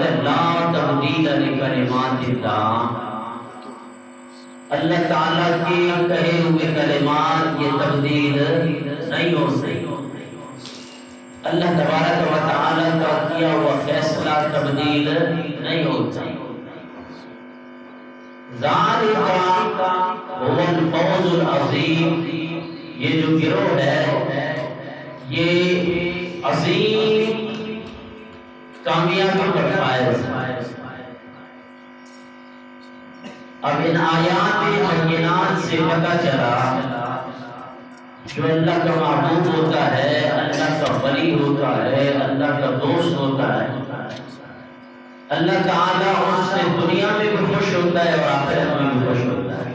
فرماتے ہیں لا تبدیل لکلمات اللہ، اللہ تعالیٰ کے کہے ہوئے کلمات یہ تبدیل نہیں ہو سکتے، اللہ تبارک و تعالیٰ کا کیا ہوا فیصلہ تبدیل نہیں ہوتا۔ ذالک هو الفوز العظیم، یہ جو گروہ ہے یہ عظیم کامیابی کا فائز ہے۔ اب ان آیات بینات سے پتہ چلا جو اللہ کا معبود ہوتا ہے، اللہ کا ولی ہوتا ہے، اللہ کا دوست ہوتا ہے، اللہ تعالیٰ اس سے دنیا میں بھی خوش ہوتا ہے اور آخرت میں بھی خوش ہوتا ہے،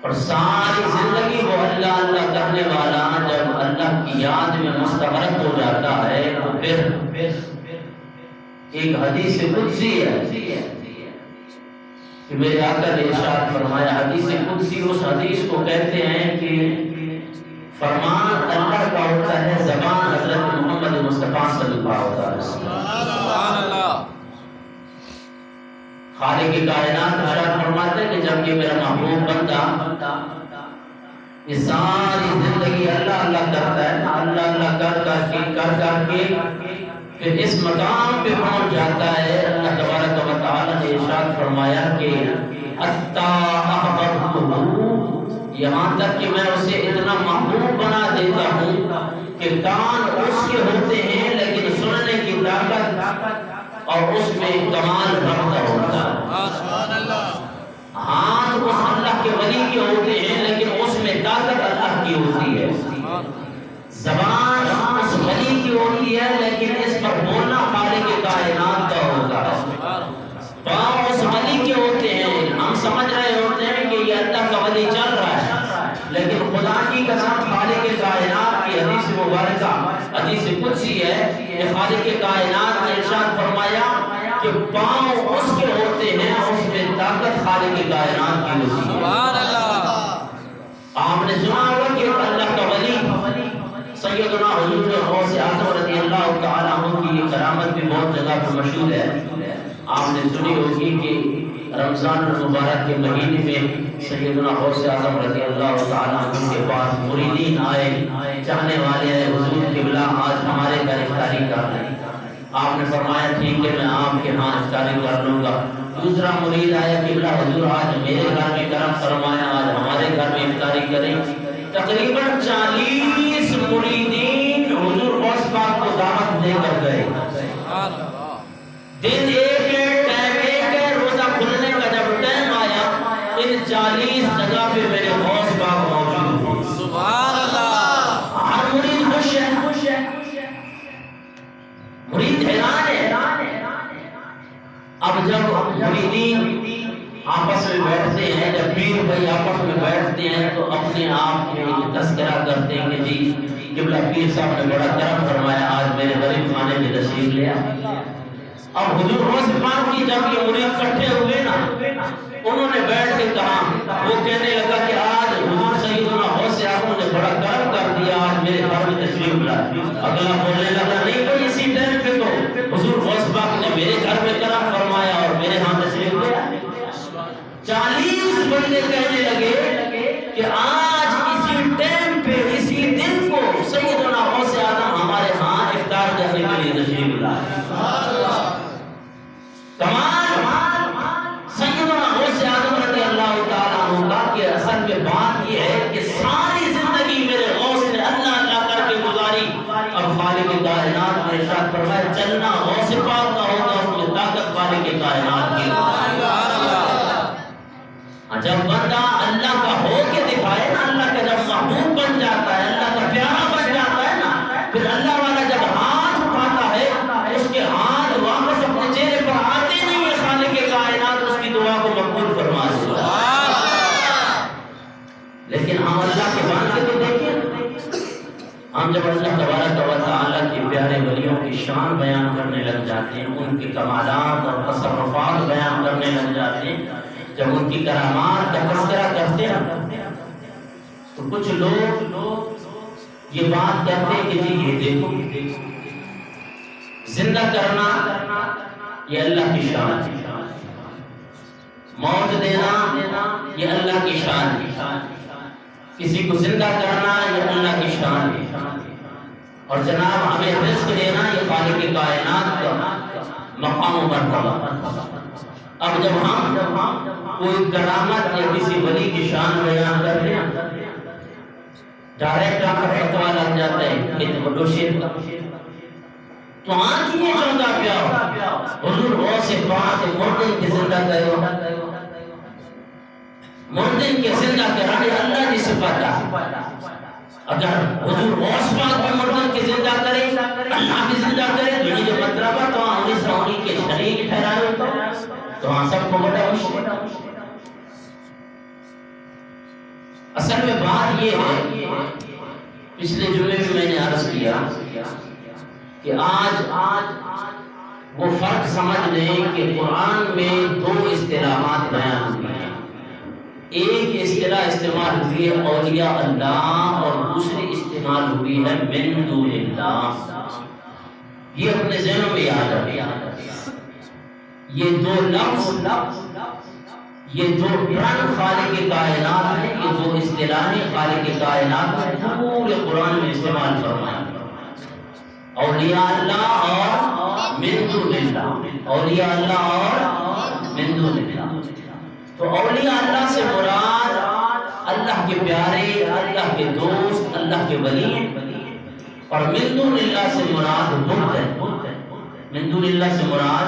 اور ساری زندگی وہ اللہ اللہ کرنے والا جب اللہ کی یاد میں مستغرق ہو جاتا ہے تو پھر ایک حدیث قدسی ہے کہ میرے آقا نے ارشاد فرمایا، حدیث قدسی اس حدیث کو کہتے ہیں کہ فرمان اللہ کا ہوتا ہے، زبان حضرت محمد مصطفیٰ صلی اللہ علیہ وسلم۔ خالق کائنات ارشاد فرماتے ہیں کہ جب یہ میرا محبوب بندہ یہ ساری زندگی اللہ اللہ کرتا ہے، اللہ اللہ کر کے پھر اس مقام پہ پہنچ جاتا ہے، اللہ تبارک و تعالیٰ نے ارشاد فرمایا کہ حتی احببتہ، یہاں تک کہ میں اسے اتنا محبوب بنا دیتا ہوں کہ کان اس کے ہوتے ہیں لیکن سننے کی طاقت اور اس میں کمال رکھتا ہوتا ہے، ہاتھ اس اللہ کے ولی کے ہوتے ہیں لیکن اس میں طاقت اللہ کی ہوتی ہے، زبان اس ولی کی ہوتی ہے لیکن اس پر بولنا خالق کائنات کا ہوتا ہے، پاؤں اس ولی کے ہوتے ہیں، ہم سمجھ رہے ہوتے ہیں کہ یہ اللہ کا ولی چل رہا ہے لیکن خدا کی قسم خالق کائنات کی حدیث مبارکہ حدیث قدسی ہے کہ خالق کائنات نے ارشاد فرمایا کہ پاؤں اس کے ہوتے ہیں، اس میں طاقت خالق کائنات کی ہوتی ہے۔ سبحان اللہ۔ آپ نے سنا ہوگا کہ اللہ کا ولی سیدنا حضور غوث اعظم رضی اللہ تعالیٰ عنہ کی یہ کرامت بھی بہت جگہ پر مشہور ہے۔ آپ نے سنی ہوگی کہ رمضان المبارک کے مہینے میں سیدنا غوث اعظم رضی اللہ تعالیٰ عنہ کے پاس مریدین آئے، چاہنے والے آئے، حضور قبلہ آج ہمارے گھر افطاری کر لیں۔ آپ نے فرمایا ٹھیک ہے میں آپ کے ہاں افطاری کر لوں گا۔ دوسرا مرید آیا، قبلہ حضور آج میرے گھر میں کرم فرمایا، آج ہمارے گھر میں افطاری کریں۔ تقریباً 40 مریدین حضور غوث پاک کو دعوت دے کر گئے۔ دن ایک ہے، ٹائم ایک ہے، روزہ کھلنے کا جب ٹائم آیا ان 40 جگہ پہ میرے غوث پاک موجود ہیں۔ سبحان اللہ۔ ہر مرید خوش ہے، مرید حیران ہے۔ اب جب مریدین آپس میں بیٹھتے ہیں، جب پیر بھائی آپس میں بیٹھتے ہیں تو اپنے آپ میں ایک تذکرہ کرتے ہیں کہ جی قبلہ پیر صاحب نے بڑا کرم فرمایا، آج میرے غریب خانے میں تشریف لیا۔ اب حضور غوث پاک کی جب یہ مرید اکٹھے ہوئے نا، انہوں نے بیٹھ کے کہا، وہ کہنے لگا کہ آج حضور سیدنا غوث اعظم نے بڑا کرم کر دیا، آج میرے گھر میں تشریف لائے۔ اگلا بولنے لگا نہیں بھائی اسی ٹائم پہ تو حضور غوث پاک نے میرے گھر میں کرم فرمایا اور میرے ہاں تشریف لیا۔ 40 بندے کہنے لگے کہ آج اسی ٹائم پہ اسی دن کو سیدنا غوث اعظم ہمارے ہاں افطار کرنے کے لیے تشریف لائے۔ سیدنا غوث اعظم رضی اللہ تعالیٰ عنہ کا کہ اصل میں بات یہ ہے کہ ساری زندگی میرے غوث نے اللہ اللہ کر کے گزاری، اب خالق کائنات نے ارشاد فرمایا چلنا غوث پاک کا ہوگا، اس میں طاقت خالق کائنات کی۔ جب بندہ اللہ کا ہو کے دکھائے نا، اللہ کا جب محبوب بن جاتا ہے، اللہ کا پیارا بن جاتا ہے نا، پھر اللہ والا جب ہاتھ اٹھاتا ہے اس کے ہاتھ واپس اپنے چہرے پر آتے نہیں ہے، خالق کائنات اس کی دعا کو مقبول فرما دیتا ہے۔ لیکن ہم اللہ کے بندے تو دیکھیں، ہم جب اللہ تبارک و تعالیٰ کے پیارے ولیوں کی شان بیان کرنے لگ جاتے ہیں، ان کے کمالات اور تصرفات بیان کرنے لگ جاتے ہیں، جب ان کی کرامات کا تذکرہ کرتے ہیں تو کچھ لوگ یہ بات کہتے ہیں کہ جی یہ دیکھو زندہ کرنا یہ اللہ کی شان ہے، موت دینا یہ اللہ کی شان ہے، کسی کو زندہ کرنا یہ اللہ کی شان ہے، اور جناب ہمیں رزق دینا یہ خالق کائنات کا مقام و مرتبہ۔ اب جب ہم کوئی کرامت یا کسی ولی کی شان بیان کر رہے ہیں، ڈائریکٹ آپ کا فتویٰ لگ جاتا ہے کہ تو بڑو شیر کا تو آنکھ یہ چاہتا پیا ہو حضور غوث پاک مردن کے زندہ کرو، مردن کے زندہ کرنے اللہ کی صفت ہے۔ اگر حضور غوث پاک میں مردن کے زندہ کرے، اللہ کی زندہ کرے تو یہ جو مطلب ہے تو ہم اس رونی کے شریک ٹھہرائے تو ہم سب کو بڑا مشکل۔ اصل میں بات یہ ہے، پچھلے جمعے میں میں نے عرض کیا کہ آج وہ فرق سمجھ لیں کہ قرآن میں دو اصطلاحات بیان ہوئی ہیں، ایک اصطلاح استعمال ہوئی ہے اولیاء اللہ اور دوسری استعمال ہوئی ہے من دون اللہ۔ یہ اپنے ذہنوں میں یاد رکھیں، یہ دو لفظ، یہ دو بیان خالق کائنات ہیں، یہ دو اصطلاحیں خالق کائنات ہیں پورے قرآن میں استعمال فرمائیں، اولیاء اللہ اور من دون اللہ، اولیاء اللہ اور من دون اللہ۔ تو اولیاء اللہ سے مراد اللہ کے پیارے، اللہ کے دوست، اللہ کے ولی، اور من دون اللہ سے مراد بت ہے، من دون اللہ سے مراد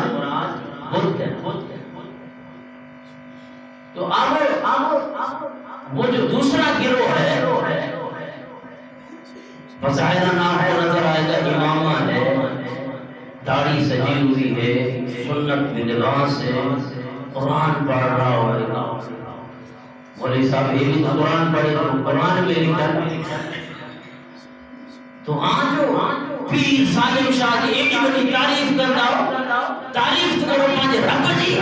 بت ہے۔ تو اب وہ جو دوسرا گروہ ہے، بظاہر نام کو نظر آئے گا امامہ ہے، داڑھی سجی ہوئی ہے، سنت میں لباس ہے، قرآن پڑھ رہا ہوگا، مولوی صاحب یہ بھی تو قرآن پڑھے تو قرآن میں لکھا۔ تو آج جو پیر سالم شاہ ایک ہی بڑی تعریف کرتا ہو، تعریف تو کرو پانچ رب جی۔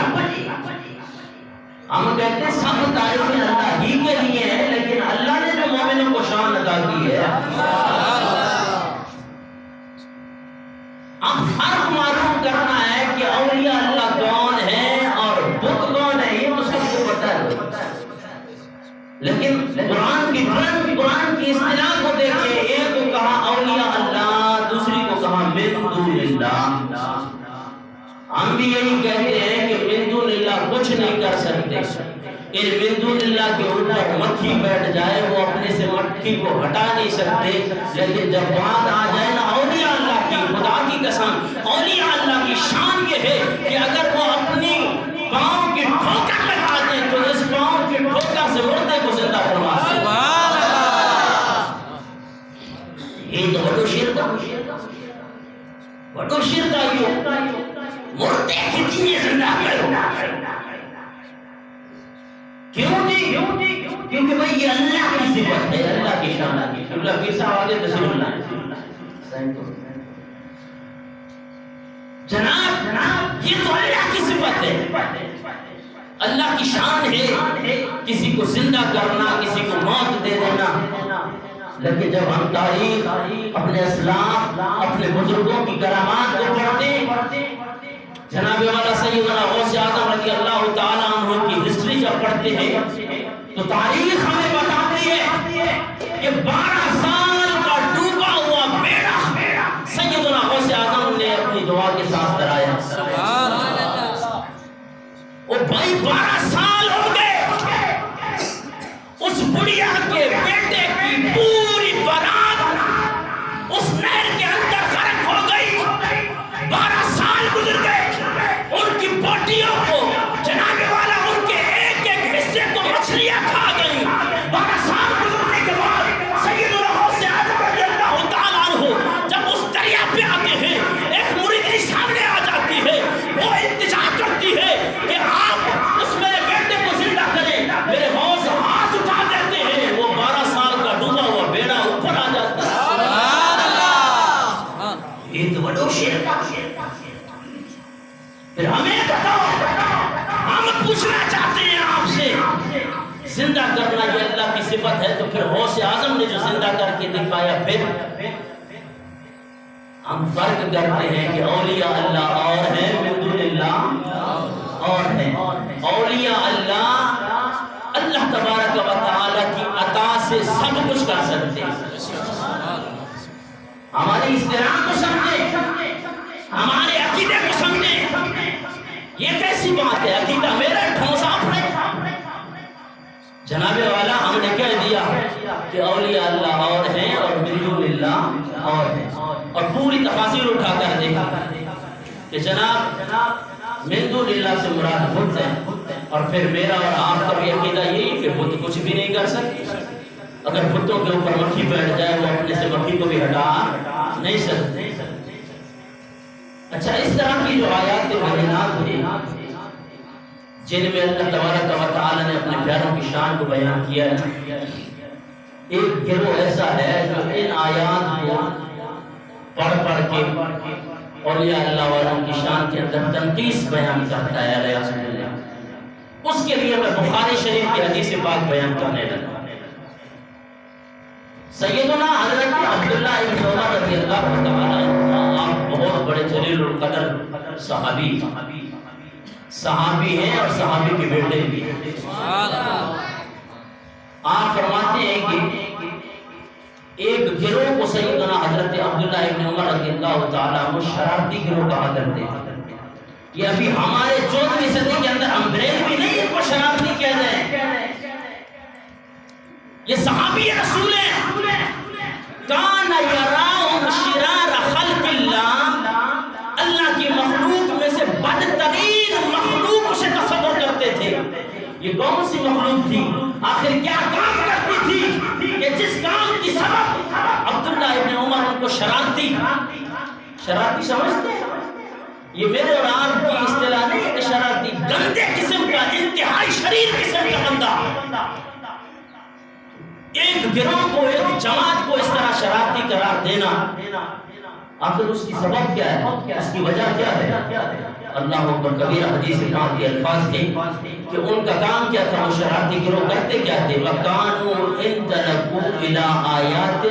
ہم کہتے ہیں سب تعریفیں اللہ ہی کے لیے ہیں، لیکن اللہ نے جو مومنوں کو شان عطا کی ہے، اب فرق معلوم کرنا ہے کہ اولیاء اللہ کون ہے اور بت کون ہے، یہ تو سب کو پتہ ہے، لیکن قرآن کی اصطلاح کو دیکھیں، ایک کو کہا اولیاء اللہ، دوسری کو کہا من دون اللہ۔ ہم بھی یہی کہتے ہیں کہ من دون اللہ کچھ نہیں کر سکتے، ان من دون اللہ کے اوپر مکھی بیٹھ جائے وہ اپنے سے مکھی کو ہٹا نہیں سکتے، لیکن جب بات آ جائے نا اولیاء اللہ کی، خدا کی قسم اولیاء اللہ کی شان یہ ہے کہ اگر وہ اپنی پاؤں کی ٹھوکر لگا دیں تو اس پاؤں کی ٹھوکر سے مردے کو زندہ فرما دیں۔ یہ تو بڑو شرکا، بڑو شرکا یہ مردے کتنی زندہ کرو، کیوں جی؟ کیونکہ بھئی یہ اللہ کی صفت ہے، اللہ کی شان ہے۔ اللہ پیر صاحب آگے تشریف اللہ جناب، یہ تو اللہ کی صفت ہے، اللہ کی شان ہے کسی کو زندہ کرنا، کسی کو موت دے دینا۔ لیکن جب ہم تاریخ، اپنے اسلاف، اپنے بزرگوں کی کرامات کو پڑھتے، جناب والا سیدنا غوث اعظم رضی اللہ تعالیٰ عنہ کی ہسٹری جب پڑھتے ہیں تو تاریخ ہمیں بتاتی ہے کہ 12 سال کا ڈوبا ہوا بیڑا سیدنا غوث اعظم نے اپنی دعا کے ساتھ کرایا۔ وہ بھائی 12 سال ہو گئے، اس بڑھیا کے بیٹے کی پوری بارات اس نہر کے اندر غرق ہو گئی، 12 سال گزر گئے، ان کی باڈیوں کو جناب والا ان کے ایک ایک حصے کو مچھلیاں کھا گئی۔ 12 سال گزرنے کے بعد سیدنا غوث اعظم رضی اللہ تعالیٰ عنہ جب اس دریا پہ آتے ہیں، ایک مریدی سامنے آ جاتی ہے، وہ التجا کرتی ہے کہ آپ اس میرے بیٹے کو زندہ کریں، میرے غوث ہاتھ اٹھا دیتے ہیں، وہ 12 سال کا ڈوبا ہوا بیڑا اوپر آ جاتا ہے۔ یہ تو بڑو شیر کا پھر ہمیں بتاؤ، ہم پوچھنا چاہتے ہیں آپ سے، زندہ کرنا یہ اللہ کی صفت ہے تو پھر غوث اعظم نے جو زندہ کر کے دکھایا، پھر ہم فرق کرتے ہیں کہ اولیاء اللہ اور ہیں، من دون اللہ اور ہیں۔ اولیاء اللہ اللہ تبارک و تعالی کی عطا سے سب کچھ کر سکتے ہیں۔ ہماری اصطلاح کو سمجھیں، ہمارے عقیدے کو سمجھیں۔ یہ کیسی بات ہے؟ عقیدہ میرا ٹھوسا ہے۔ جناب والا ہم نے کہہ دیا کہ اولیاء اللہ اور ہیں اور من دون اللہ اور ہیں، اور پوری تفاصیل اٹھا کر دیکھا کہ جناب من دون اللہ سے مراد بت ہے، اور پھر میرا اور آپ کا بھی عقیدہ یہی کہ بت کچھ بھی نہیں کر سکتے۔ اگر بتوں کے اوپر مکھی بیٹھ جائے وہ اپنے سے مکھی کو بھی ہٹا نہیں سکتے۔ اچھا، اس طرح کی جو آیات بینات ہیں جن میں اللہ تبارک و تعالی نے اپنے پیاروں کی شان کو بیان کیا ہے، ایک گروہ ایسا ہے جو ان آیات کو پڑھ کے اولیاء اللہ والوں کی شان کے اندر تنقیص بیان کرتا ہے علیہ السلام۔ اس کے لیے میں بخاری شریف کی حدیث پاک بیان کرنے لگا۔ سیدنا حضرت عبداللہ ابن عمر رضی اللہ تعالی عنہ، آپ بہت بڑے جلیل القدر صحابی ہیں اور صحابی کے بیٹے بھی ہیں۔ آپ فرماتے ہیں کہ ایک گروہ کو سیدنا حضرت عبداللہ ابن عمر رضی اللہ تعالی عنہ شرارتی گروہ کہا کرتے ہیں۔ یہ ابھی ہمارے 14ویں صدی کے اندر انگریز بھی نہیں ان کو شرارتی کہہ رہے ہیں، یہ صحابی رسول ہیں۔ کان یراہم شرار خلق اللہ، اللہ کی مخلوق میں سے بدترین مخلوق اسے تصور کرتے تھے۔ یہ کون سی مخلوق تھی؟ آخر کیا کام کرتی تھی کہ جس کام کی سبب عبداللہ ابن عمر ان کو شرارتی سمجھتے ہیں؟ یہ میرے اور آپ کی اصطلاح نہیں ہے کہ شرارتی، گندے قسم کا، انتہائی شریر قسم کا بندہ۔ ایک گروہ کو، ایک جماعت کو اس طرح شرارتی قرار دینا، آخر اس کی سبب کیا ہے؟ اس کی وجہ کیا ہے؟ اللہ اکبر کبیرہ، حدیث پاک کے الفاظ تھے کہ ان کا کام کیا تھا، وہ شرارتی گروہ کرتے کیا تھے؟ وَكَانُوا اِنْتَلَقُوا إِلَىٰ آيَاتٍ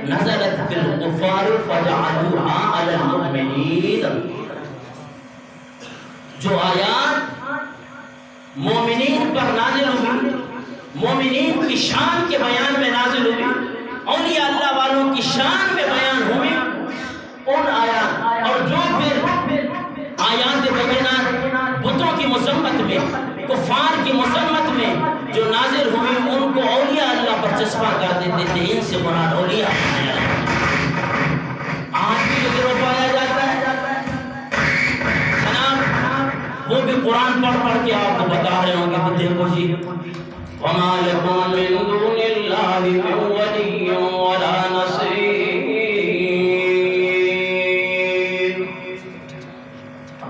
نَزَلَتْ فِي الْكُفَّارِ فَجَعَلُوهَا عَلَى الْمُؤْمِنِينَ۔ جو آیات مومنین پر نازل ہوئی، مومنین کی شان کے بیان میں نازل ہوئی، اولیاء اللہ والوں کی شان میں بیان ہوئی، ان آیات اور جو پھر آیات بینات بتوں کی مذمت میں، کفار کی مذمت میں جو نازل ہوئی، ان کو اولیاء اللہ پر چسپاں کر دیتے تھے۔ ان سے مراد اولیاء آج بھی جو گروہ پایا جاتا ہے، جناب وہ بھی قرآن پڑھ کے آپ کو بتا رہے ہوں گے کہ دیکھو جی، وَمَا لَكُم مِّن دُونِ اللَّهِ مِن وَلِيٍّ وَلَا نَصِيرٍ۔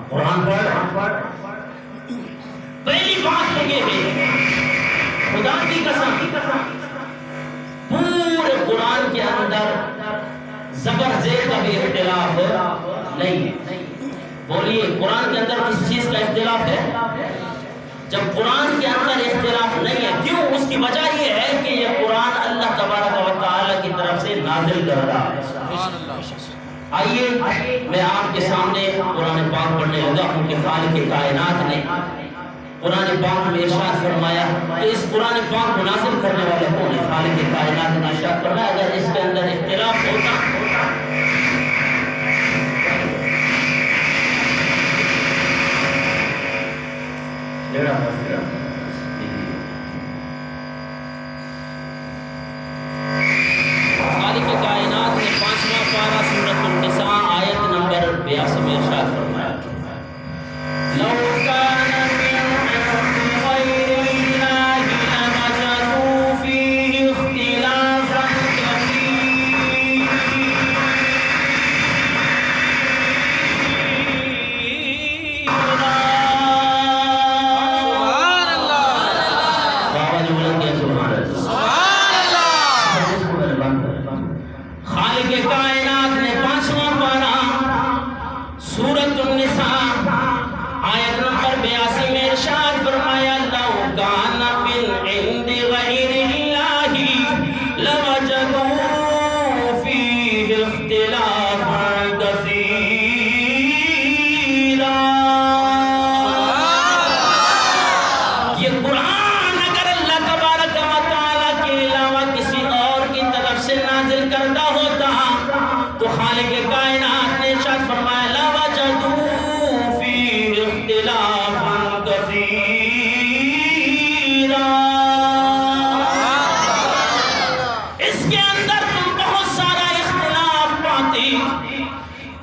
قرآن پڑھ، پہلی بات تو یہ ہے، خدا کی قسم پورے قرآن کے اندر زبر زیر کا بھی اختلاف نہیں ہے۔ بولیے، قرآن کے اندر کس چیز کا اختلاف ہے؟ جب قرآن کے اندر اختلاف نہیں ہے، کیوں؟ اس کی وجہ یہ ہے کہ یہ قرآن اللہ تبارک و تعالی کی طرف سے نازل کر رہا ہے۔ آئیے میں آپ کے سامنے قرآن پاک پڑھنے لگا ہوں کہ خالق کائنات نے قرآن پاک میں ارشاد فرمایا کہ اس قرآن پاک کو نازل کرنے والا کون ہے؟ خالق کائنات نے ارشاد فرمایا اگر اس کے اندر اختلاف ہوتا خالق کائنات نے 5واں پارہ سورۃ النساء آیت نمبر 82 میں ارشاد فرمایا لو کان من غیر اللہ لوجدوا فیہ اختلافا کثیرا۔ سبحان اللہ، بابا جو بلند کیا سبحان اللہ، خالق کائنات نے 5واں پارہ سورۃ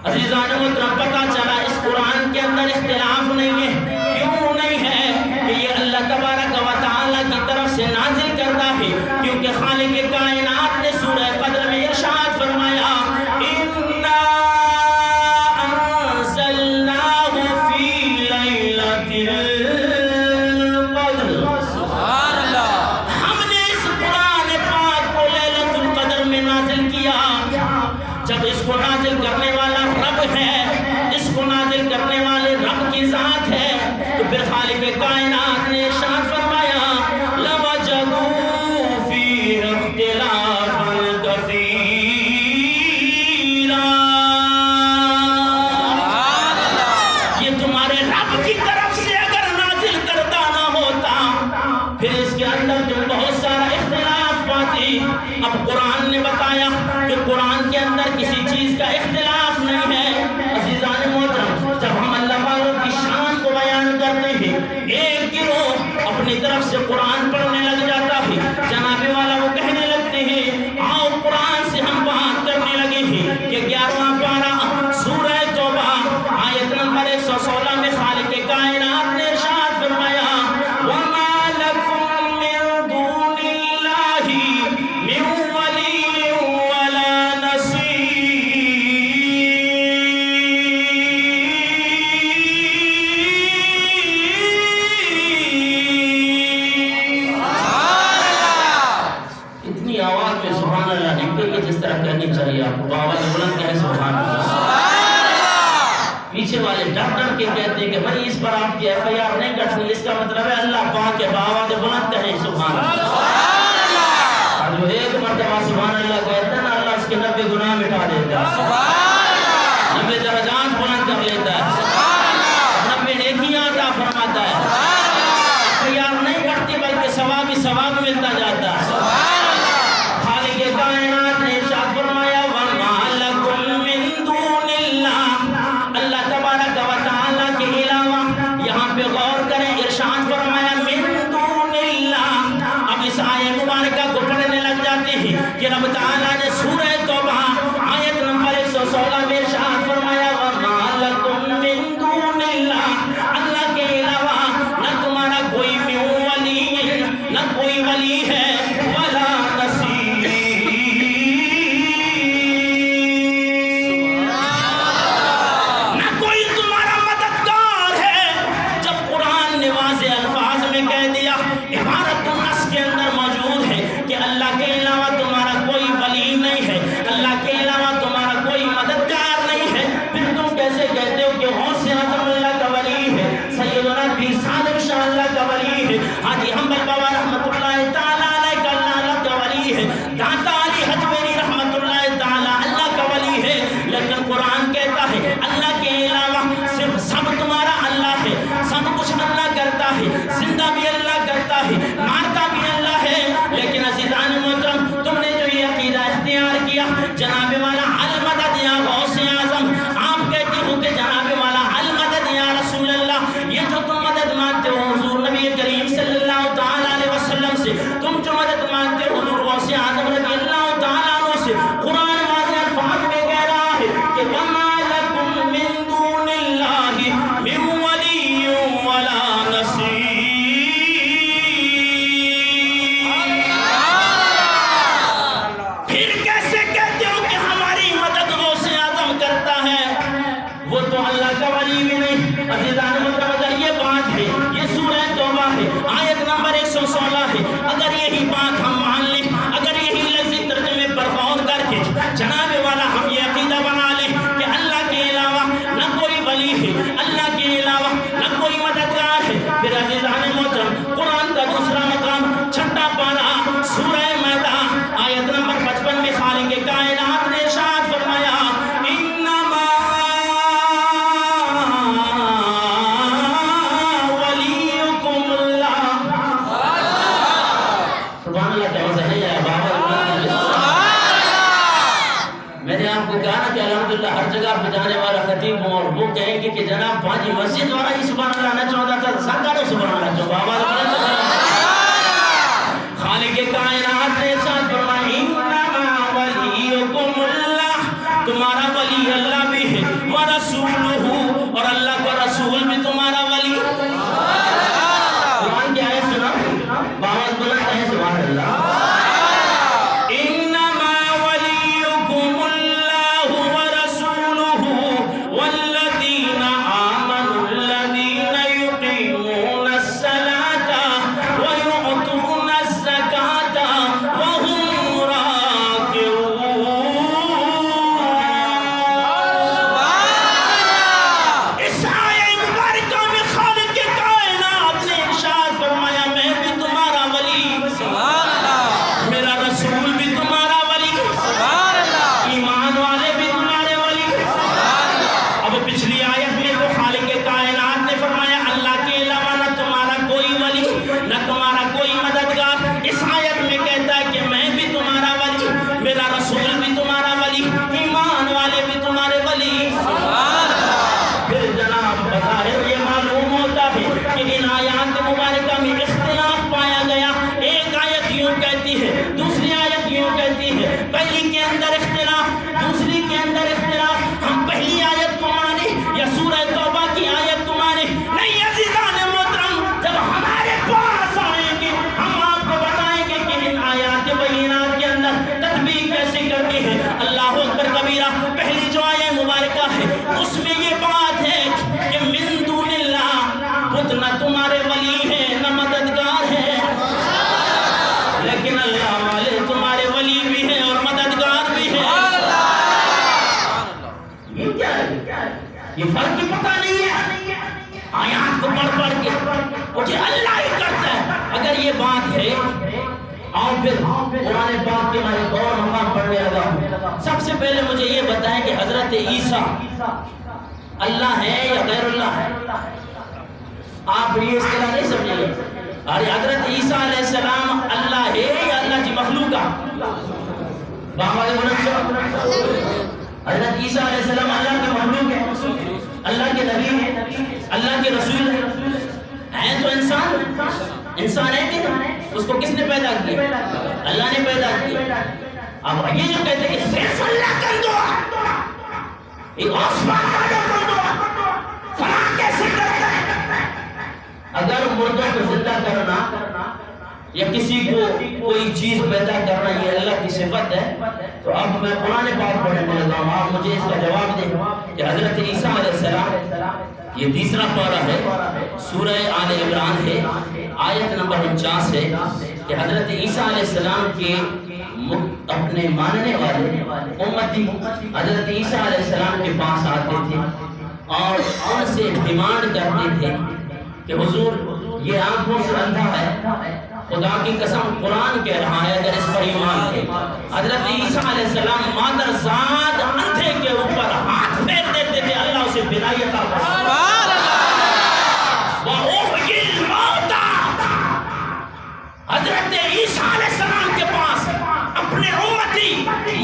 عزیزان محترم پتہ چلا اس قرآن کے اندر اختلاف نہیں ہے. کیوں نہیں ہے؟ کہ یہ اللہ تبارک و تعالیٰ کی طرف سے نازل کردہ ہے. کیونکہ خالق کائنات نے سورہ قدر میں ارشاد فرمایا اِنَّا أَنزَلْنَاهُ فِي لَيْلَةِ الْقَدْرِ. سبحان اللہ. ہم نے اس قرآن پاک کو لیلۃ القدر میں نازل کیا. جب اس کو نازل کرنے والا رب ہے، اس کو نازل کرنے والے رب کی ذات ہے، تو پھر خالق کائنات نے ارشاد فرمایا لَوَجَدُوا فِيهِ اخْتِلَافًا كَثِيرًا. یہ تمہارے رب کی طرف سے اگر نازل کردہ نہ ہوتا پھر اس کے اندر تم بہت سارا اختلاف پاتی. اب قرآن نے بتایا کہ قرآن کے اندر کسی چیز کا اختلاف نہیں ہے. عزیزان محترم جب ہم اللہ والوں کی شان کو بیان کرتے ہیں ایک گروہ اپنی طرف سے قرآن پڑھنے لگ جاتا ہے. جناب والا وہ کہنے لگتے ہیں آؤ قرآن سے ہم بات کرنے لگے ہیں کہ 11واں پارہ سورہ توبہ آیت نمبر 116 میں خالق کائنات نے ارشاد فرمایا وَمَا لَكُم مِّن دُونِ اللَّهِ مِن وَلِيٍّ وَلَا نَصِيرٍ. اتنی آواز میں سبحان اللہ نکلے کہ جس طرح کہنی چاہیے آپ کو. آواز بلند کہیں سبحان اللہ. پیچھے والے ڈاکٹر کے کہتے ہیں کہ بھائی اس پر آپ کی ایف آئی آر نہیں کٹنی. اس کا مطلب ہے اللہ پاک کے آواز بلند کہیں سبحان اللہ. اور جو ایک مرتبہ سبحان اللہ کہتا ہے نا اللہ اس کے 90 گناہ مٹا دیتا ہے. 90 درجات بلند کر لیتا ہے. 90 نیکیاں عطا فرماتا ہے. ایف آئی آر نہیں کٹتی بلکہ ثواب ہی ثواب ملتا جاتا ہے. خالق کائنات نے ارشاد فرمایا وَمَا لَكُم مِّن دُونِ اللَّهِ. اللہ تبارک و تعالیٰ کے علاوہ یہاں پہ غور کریں ارشاد فرمایا مِن دُونِ اللَّهِ. اب اس آیت مبارکہ کو پڑھنے لگ جاتے ہیں کہ رب تعالیٰ نے سورہ توبہ آیت نمبر 116 میں ارشاد فرمایا وَمَا لَكُم مِّن دُونِ اللَّهِ. اللہ کے علاوہ نہ تمہارا کوئی ولی ہے نہ کوئی ولی ہے ولا نصیر. نہ کوئی تمہارا مددگار ہے. جب قرآن نے واضح الفاظ میں کہہ دیا عبارت النص کے اندر موجود ہے کہ اللہ کے علاوہ تمہارا کوئی ولی نہیں ہے، اللہ کے علاوہ تمہارا کوئی مددگار نہیں ہے، پھر تم کیسے کہتے ہو کہ غوث اعظم اللہ کا ولی ہے، سیدنا پیر صادق شاہ اللہ کا ولی ہے، حاجی حنبل بابا رحمۃ اللہ تعالیٰ علیہ کا اللہ کا ولی ہے، داتا علی حجویری رحمۃ اللہ تعالیٰ اللہ کا ولی ہے. لیکن قرآن کہتا ہے اللہ کے علاوہ صرف سب تمہارا اللہ ہے. سب کچھ اللہ کرتا ہے، زندہ بھی اللہ کرتا ہے، مارتا بھی اللہ ہے. لیکن عزیزان محترم تم نے جو یہ عقیدہ اختیار کیا جناب والا المدد یا غوث اعظم، آپ کہتے ہو کہ جناب والا المدد یا رسول اللہ، یہ جو تم مدد مانگتے ہو حضور نبی کریم صلی اللہ تعالیٰ علیہ وسلم سے، تم جو مدد مانگتے ہو حضور غوث اعظم رضی اللہ تعالیٰ عنہ سے، قرآن واضح الفاظ میں کہہ رہا ہے کہ وَمَا لَكُم مِّن دُونِ اللَّهِ مِن وَلِيٍّ وَلَا نَصِيرٍ. پھر کیسے کہتے ہو کہ ہماری مدد غوث اعظم کرتا ہے؟ وہ تو اللہ کا ولی بھی نہیں. عزیزان محترم اگر یہ بات ہے، یہ سورہ توبہ ہے آیت نمبر 116 ہے، اگر یہی بات ہم مان لیں، اگر یہی لفظی ترجمے پر غور کر کے جناب والا ہم یہ عقیدہ بنا لیں کہ اللہ کے علاوہ نہ کوئی ولی ہے، اللہ کے علاوہ نہ کوئی مددگار ہے، پھر عزیزان محترم قرآن کا دوسرا مقام 6واں پارہ سورہ مائدہ آیت نمبر 55 میں خالق کائنات نے ارشاد فرمایا انما ولیکم اللہ. سبحان اللہ کا وضع نہیں ہے بابا. میں نے آپ کو کہا نا کہ الحمدللہ ہر جگہ پہ جانے والا خطیب ہوں اور وہ کہیں گے کہ جناب پانچی مسجد والا ہی سبحان اللہ نہ چاہتا تھا سرکاروں سبحان اللہ جو بابا خالق کائنات نے ارشاد فرمایا انما ولیکم اللہ. تمہارا ولی اللہ بھی ہے یہ کیا ہے؟ یہ فرق کی پتہ نہیں ہے آیات کو پڑھ پڑھ کے مجھے اللہ ہی کرتا ہے. اگر یہ بات ہے آؤ پھر قرآن پاک کے میں ایک اور مقام پڑھنے لگا ہوں. سب سے پہلے مجھے یہ بتائیں کہ حضرت عیسیٰ اللہ ہے یا غیر اللہ ہے؟ آپ یہ اصطلاح نہیں سمجھیں گے. ارے حضرت عیسیٰ علیہ السلام اللہ ہے یا اللہ کی مخلوق ہے؟ حضرت عیسیٰ علیہ السلام اللہ کی مخلوق ہے، اللہ کے نبی ہے، اللہ کے رسول ہے تو انسان ہے کہ نہیں؟ اس کو کس نے پیدا کیا؟ اللہ نے پیدا کیا. اب یہ جو کہتے ہیں کہ صرف اللہ کر دو، ایک آسمان پیدا کر دو، فلاں کیسے کرتا ہے؟ اگر مردوں کو زندہ کرنا یا کسی کو کوئی چیز پیدا کرنا یہ اللہ کی صفت ہے تو اب میں قرآن پاک پڑھنے لگا ہوں. آپ مجھے اس کا جواب دیں کہ حضرت عیسیٰ علیہ السلام یہ تیسرا پارہ ہے، سورہ آل عمران ہے، آیت نمبر 49 ہے کہ حضرت عیسیٰ علیہ السلام کے اپنے ماننے والے امتی حضرت عیسیٰ علیہ السلام کے پاس آتے تھے اور ان سے ڈیمانڈ کرتے تھے کہ حضور یہ آنکھوں سے اندھا ہے، خدا کی قسم قرآن کہہ رہا ہے اگر اس پر ایمان ہے. حضرت عیسیٰ علیہ السلام مادر ذات اندھے کے اوپر ہاتھ پھیر دیتے تھے اللہ اسے بینائی عطا فرمائے. وَأُحْيِي الْمَوْتَى حضرت عیسیٰ علیہ السلام کے پاس اپنے امتی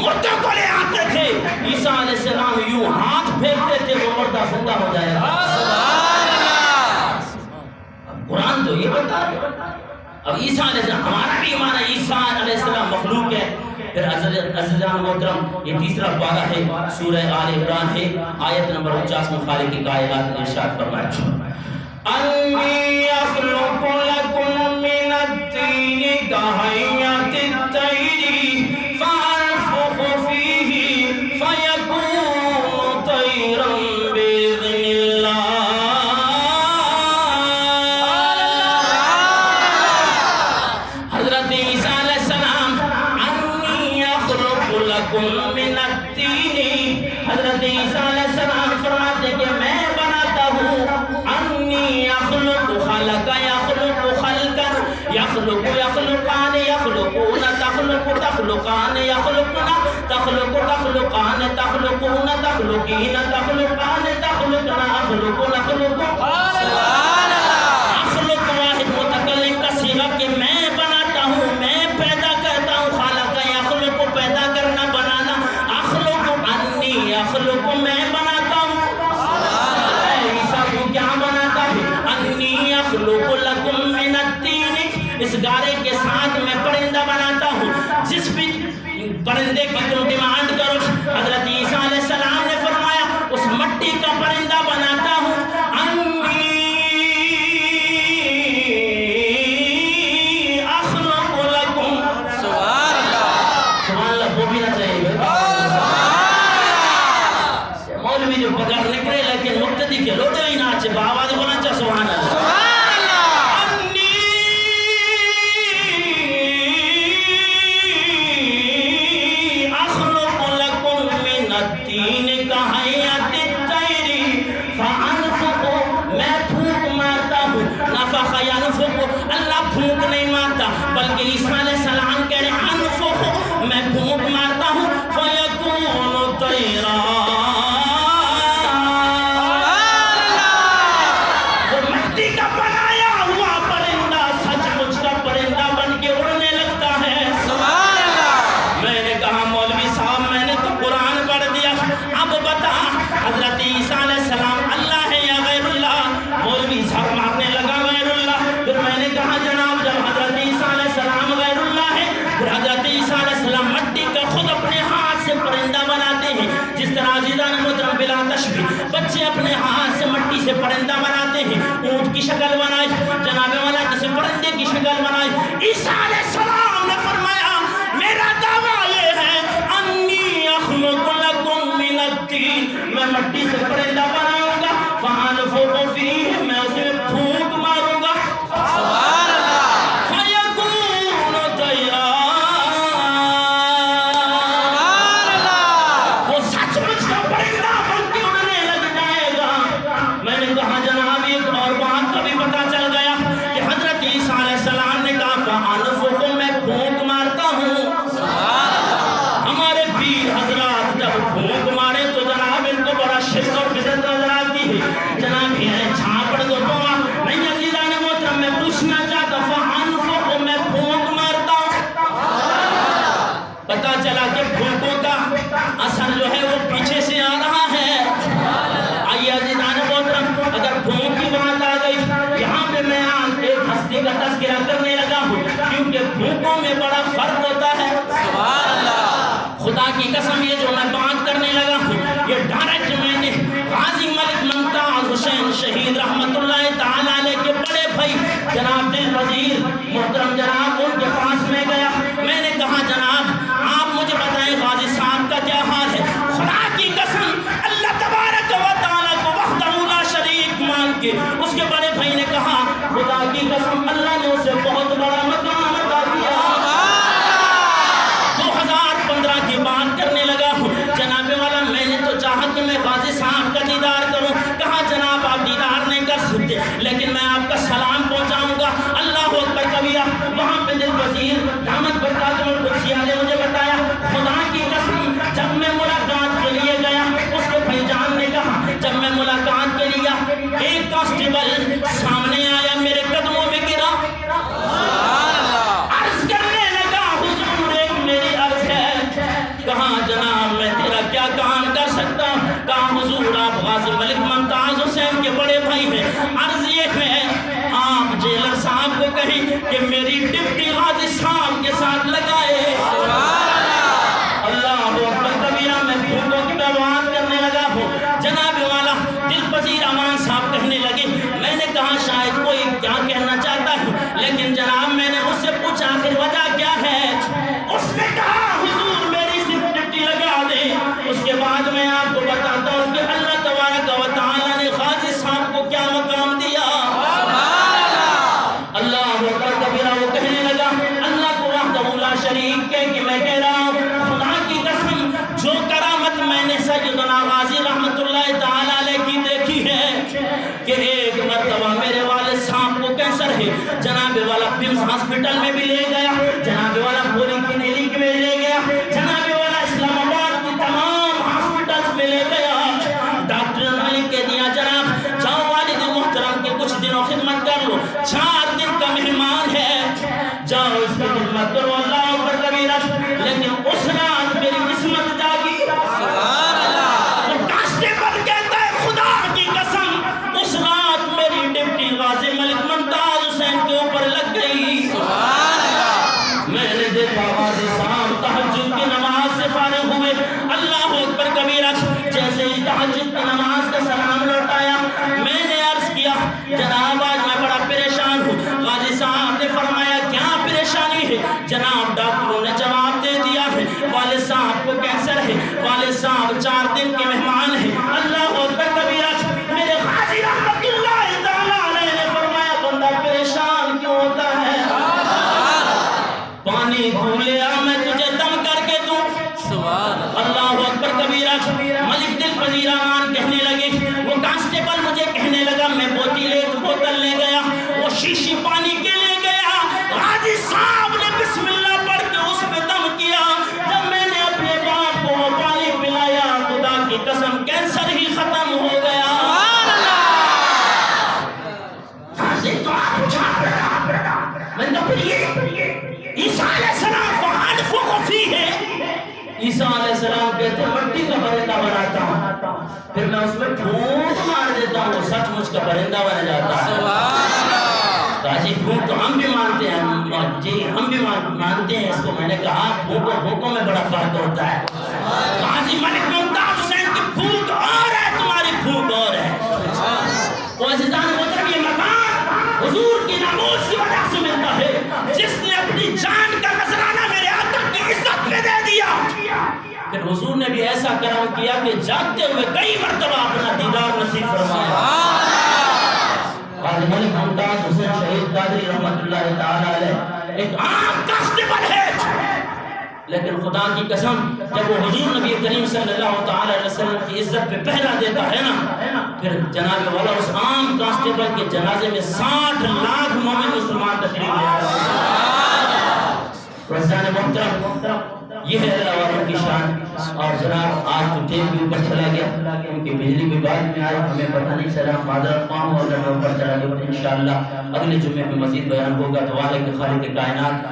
مردوں کو لے آتے تھے. عیسیٰ علیہ السلام یوں ہاتھ پھیرتے تھے وہ مردہ زندہ ہو جائے گا. قرآن تو یہ بتا رہا. اب عیسیٰ علیہ السلام ہمارا بھی ایمان ہے عیسیٰ علیہ السلام مخلوق ہے. پھر عزیزان محترم یہ تیسرا پارہ ہے سورہ آل عمران ہے آیت نمبر 49 میں خالق کائنات نے ارشاد فرمایا انی اخلق لکم من الطین کہیۃ الطیر فانفخ فیہ فیکون طیرا باذن اللہ. حضرت عیسیٰ علیہ السلام فرماتے کہ میں بناتا ہوں انی اخلق خلق یخلق خلقا یخلق یخلقان یخلقون تخلق تخلقان یخلقنا تخلق تخلقان تخلقون تخلقین تخلقان تخلقنا اخلق نخلق. اخلق واحد متکلم کا صیغہ کہ میں بناتا ہوں، میں پیدا کرتا ہوں. خالق یخلق پیدا کرنا بنانا، اخلق انی اخلق میں بناتا ہوں. عیسیٰ کو کیا بناتا ہے؟ انی اخلق لکم من الطین، اس گارے کے ساتھ میں پرندہ بناتا ہوں. جس بھی پرندے کی تم ڈیمانڈ کرو حضرت عیسیٰ علیہ السلام نے فرمایا اس مٹی کا پرندہ بناتا ہوں. مولوی جو بغیر نکلے لیکن مقتدی کے لوٹے ہی ناچے باواز بولا چاہ سبحان اللہ. اخلق لکم من الطین کہیۃ الطیر فانفخ، میں پھونک مارتا ہوں. نفخ ینفخ، اللہ پھونک نہیں مارتا بلکہ عیسیٰ علیہ السلام کہہ رہے انفخ، میں پھونک مارتا ہوں. فیکون طیرا، حضرت عیسیٰ علیہ السلام اللہ ہے یا غیر اللہ؟ مولوی صاحب مارنے لگا غیر اللہ. پھر میں نے کہا جناب جب حضرت عیسیٰ علیہ السلام غیر اللہ ہے پھر حضرت عیسیٰ علیہ السلام مٹی کا خود اپنے ہاتھ سے پرندہ بناتے ہیں. جس طرح عزیزان محترم بلا تشبیہ بچے اپنے ہاتھ سے مٹی سے پرندہ بناتے ہیں. اونٹ کی شکل بنائی، جناب والا کسی پرندے کی شکل بنائی. عیسیٰ علیہ السلام نے فرمایا میرا دعویٰ یہ ہے انی اخلق لکم من الطین، میں مٹی سے پرندہ بناؤں گا. فانفخ فیہ، میں اسے پھونک ماروں گا. سبحان اللہ. فیکون طیرا، سبحان اللہ. وہ سچ مچ کا پرندہ بن کے قدموں میں بڑا فرق ہوتا ہے. سبحان اللہ. خدا کی قسم یہ جو میں بات کرنے لگا ہوں یہ ڈائریکٹ میں نے غازی ملک ممتاز حسین شہید رحمت اللہ تعالی علیہ کے بڑے بھائی جناب دل وزیر محترم جناب ان کے پاس میں گیا. میں نے کہا جناب آپ مجھے بتائیں غازی صاحب کا کیا حال ہے. خدا کی قسم اللہ تبارک و تعالی کو وحدہ لا شریک مان کے اس کے بڑے بھائی نے کہا خدا کی قسم اللہ نے اسے بہت بڑا مقام عطا کیا. 2015 کی بات کرنے لگا ہوں جناب والا میں نے تو چاہا کہ میں غازی صاحب کا دیدار کروں. کہا جناب آپ دیدار نہیں کر سکتے لیکن میں آپ کا سلام پہنچاؤں گا. اللہ اکبر کبیرہ. وہاں پہ دل وزیر دامت برکاتہ القدسی نے مجھے بتایا خدا کی قسم جب میں ملاقات کے لیے گیا اس کے بھائی جان نے کہا جب میں ملاقات کے لیے ایک کانسٹیبل سامنے آیا میرے قدموں میں گرا. عرض کرنے لگا حضور ایک میری عرض ہے. کہا جناب میں تیرا کیا کام کر سکتا ہوں. کہا حضور آپ غازی ملک ممتاز حسین کے بڑے بھائی ہیں. عرض یہ ہے آپ جیلر صاحب کو کہیں کہ میری ڈپٹی غازی صاحب کے ساتھ لگائے. اللہ اکبر کبیرہ. میں بھوکوں کی بات کرنے لگا ہوں جناب والا دل پذیر امان صاحب کہنے لگے. میں نے کہا شاید کوئی کیا کہنا چاہتا ہے لیکن جناب میں نے اس سے پوچھا آخر وجہ کیا ہے. اس نے کہا حضور میری صرف ڈپٹی لگا دیں. اس کے بعد میں آپ کو بتاتا ہوں کہ اللہ تبارک و تعالی نے غازی صاحب کو کیا مقام دیا. اللہ اکبر کبیرہ. وہ کہنے لگا اللہ کو وحدہ لا شریک کہ میں کہہ رہا ہوں خدا کی قسم جو کرامت میں نے سیدنا غازی رحمت اللہ تعالی علیہ کی دیکھی ہے کہ ایک مرتبہ میرے والد صاحب کو کینسر ہے. جناب والا پمس ہاسپٹل میں بھی لے گیا. جناب والا پوری کلینک میں لے گیا. جناب والا اسلام آباد کی تمام ہاسپٹلز میں لے گیا. ڈاکٹر نے لکھ کے دیا جناب جاؤ والد محترم کے کچھ دنوں خدمت کر لو. 4 دن کا مہمان ہے جاؤ اس کی خدمت کرو. اللہ اکبر کبیرہ. لیکن اس رات میری قسمت جاگی. سبحان اللہ. وہ کانسٹیبل کہتا ہے خدا کی قسم اس رات میری ڈپٹی غازی ملک ممتاز حسین کے اوپر لگ گئی. سبحان اللہ. میں نے دیکھا غازی صاحب تہجد کی نماز سے فارغ ہوئے. اللہ اکبر کبیرہ. جیسے ہی تہجد کی نماز کا سلام لوٹایا میں نے عرض کیا جناب آج میں بڑا پریشان ہوں. غازی صاحب نے فرمایا کیا پریشانی ہے. جناب ڈاکٹروں نے جواب دے دیا ہے والد صاحب کو کینسر ہے. والد صاحب 4 دن کے مہمان ہیں. اللہ اکبر کبیرہ. میرے غازی رحمت اللہ تعالی علیہ نے فرمایا بندہ پریشان کیوں ہوتا ہے. پانی تو لے آ میں تجھے دم کر کے دوں. سبحان اللہ اکبر کبیرہ. ملک دل پذیر امان کہنے لگے وہ کانسٹیبل مجھے کہنے لگا میں بوتل لے گیا. وہ شیشی پانی کے لے گیا. غازی صاحب نے بسم اللہ پڑھ کے اس پہ دم کیا. جب میں نے اپنے باپ کو وہ پانی پلایا خدا کی قسم کینسر ہی ختم ہو گیا. تو آپ اٹھا میں نے پھر یہ عیسیٰ علیہ السلام فَأَنْفُخُ فِيهِ. عیسیٰ علیہ السلام کہتے ہیں مٹی کا پرندہ بناتا ہوں پھر میں اس میں پھونک مار دیتا ہوں وہ سچ مجھ کا پرندہ بن جاتا ہے. سبحان اللہ. راجی پھونک تو ہم بھی مانتے ہیں جی ہم بھی مانتے ہیں اس کو. میں نے کہا پھونکوں میں بڑا فرق ہوتا ہے. غازی ملک ممتاز حسین کی پھونک اور ہے تمہاری پھونک اور ہے. تو عزیزان محترم یہ مقام حضور کی ناموس کی وجہ سے ملتا ہے. جس نے اپنی جان کا نذرانہ میرے آقا کی عزت پہ دے دیا پھر حضور نے بھی ایسا کرم کیا کہ جاگتے ہوئے کئی مرتبہ اپنا دیدار نصیب فرمایا. غازی ملک ممتاز حسین شہید قادری رحمت اللہ تعالی علیہ ایک عام کانسٹیبل ہے لیکن خدا کی قسم جب وہ حضور نبی کریم صلی اللہ تعالی علیہ وسلم کی عزت پہ پہرا دیتا ہے نا پھر جناب والا اس عام کانسٹیبل کے جنازے میں 60 لاکھ مومن مسلمان تشریف لے آئے. محترم یہ ہے اللہ والوں کی شان. اور جناب آج تو ٹیم بھی اوپر چلا گیا کیونکہ بجلی بھی بعد میں آئی ہمیں پتہ نہیں چلا. معذرت خواہ ہوں اگر میں اوپر چلا گیا. انشاءاللہ اگلے جمعے میں مزید بیان ہوگا. تو والے کے خالق کائنات